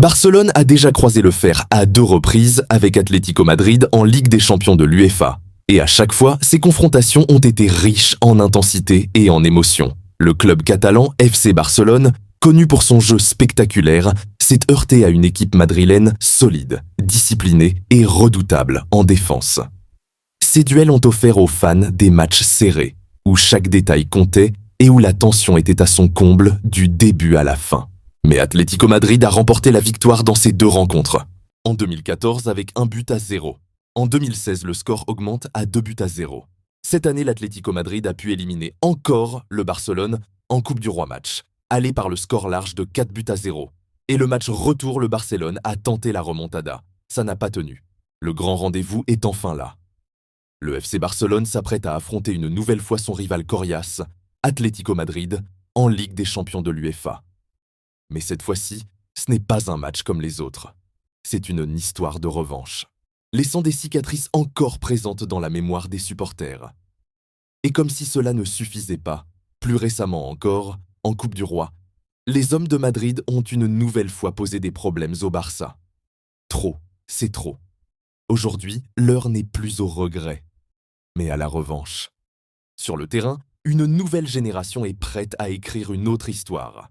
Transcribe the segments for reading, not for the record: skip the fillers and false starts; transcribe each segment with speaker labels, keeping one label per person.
Speaker 1: Barcelone a déjà croisé le fer à 2 reprises avec Atlético Madrid en Ligue des Champions de l'UEFA. Et à chaque fois, ces confrontations ont été riches en intensité et en émotion. Le club catalan FC Barcelone, connu pour son jeu spectaculaire, s'est heurté à une équipe madrilène solide, disciplinée et redoutable en défense. Ces duels ont offert aux fans des matchs serrés, où chaque détail comptait et où la tension était à son comble du début à la fin. Mais Atlético Madrid a remporté la victoire dans ces 2 rencontres. En 2014 avec 1-0. En 2016, le score augmente à 2-0. Cette année, l'Atlético Madrid a pu éliminer encore le Barcelone en Coupe du Roi match, allé par le score large de 4-0. Et le match retour, le Barcelone a tenté la remontada. Ça n'a pas tenu. Le grand rendez-vous est enfin là. Le FC Barcelone s'apprête à affronter une nouvelle fois son rival coriace, Atlético Madrid, en Ligue des Champions de l'UEFA. Mais cette fois-ci, ce n'est pas un match comme les autres. C'est une histoire de revanche, laissant des cicatrices encore présentes dans la mémoire des supporters. Et comme si cela ne suffisait pas, plus récemment encore, en Coupe du Roi, les hommes de Madrid ont une nouvelle fois posé des problèmes au Barça. Trop, c'est trop. Aujourd'hui, l'heure n'est plus au regret, mais à la revanche. Sur le terrain, une nouvelle génération est prête à écrire une autre histoire.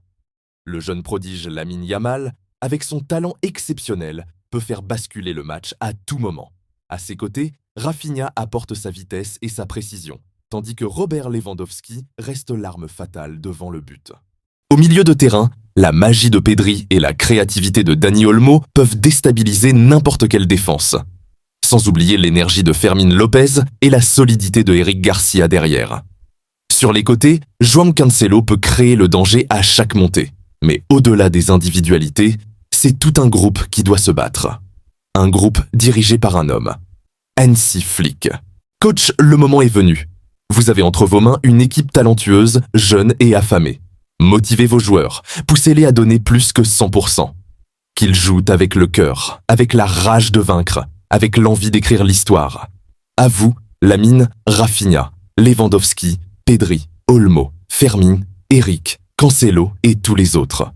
Speaker 1: Le jeune prodige Lamine Yamal, avec son talent exceptionnel, peut faire basculer le match à tout moment. À ses côtés, Rafinha apporte sa vitesse et sa précision, tandis que Robert Lewandowski reste l'arme fatale devant le but. Au milieu de terrain, la magie de Pedri et la créativité de Dani Olmo peuvent déstabiliser n'importe quelle défense. Sans oublier l'énergie de Fermín López et la solidité de Eric Garcia derrière. Sur les côtés, João Cancelo peut créer le danger à chaque montée. Mais au-delà des individualités, c'est tout un groupe qui doit se battre. Un groupe dirigé par un homme. Hansi Flick. Coach, le moment est venu. Vous avez entre vos mains une équipe talentueuse, jeune et affamée. Motivez vos joueurs, poussez-les à donner plus que 100%. Qu'ils jouent avec le cœur, avec la rage de vaincre, avec l'envie d'écrire l'histoire. À vous, Lamine, Rafinha, Lewandowski, Pedri, Olmo, Fermín, Eric, Cancelo et tous les autres.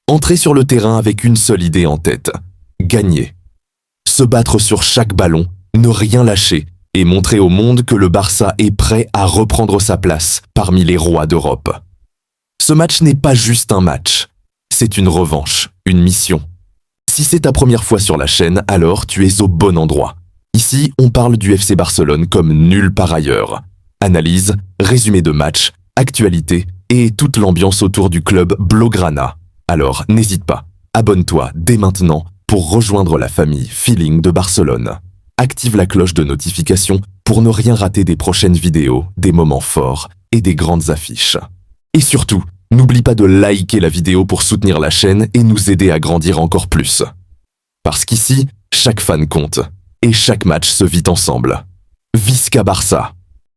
Speaker 1: Entrez sur le terrain avec une seule idée en tête. Gagner. Se battre sur chaque ballon, ne rien lâcher et montrer au monde que le Barça est prêt à reprendre sa place parmi les rois d'Europe. Ce match n'est pas juste un match. C'est une revanche, une mission. Si c'est ta première fois sur la chaîne, alors tu es au bon endroit. Ici, on parle du FC Barcelone comme nulle part ailleurs. Analyse, résumé de match, actualité et toute l'ambiance autour du club Blaugrana. Alors n'hésite pas, abonne-toi dès maintenant pour rejoindre la famille Feeling de Barcelone. Active la cloche de notification pour ne rien rater des prochaines vidéos, des moments forts et des grandes affiches. Et surtout, n'oublie pas de liker la vidéo pour soutenir la chaîne et nous aider à grandir encore plus. Parce qu'ici, chaque fan compte et chaque match se vit ensemble. Visca Barça!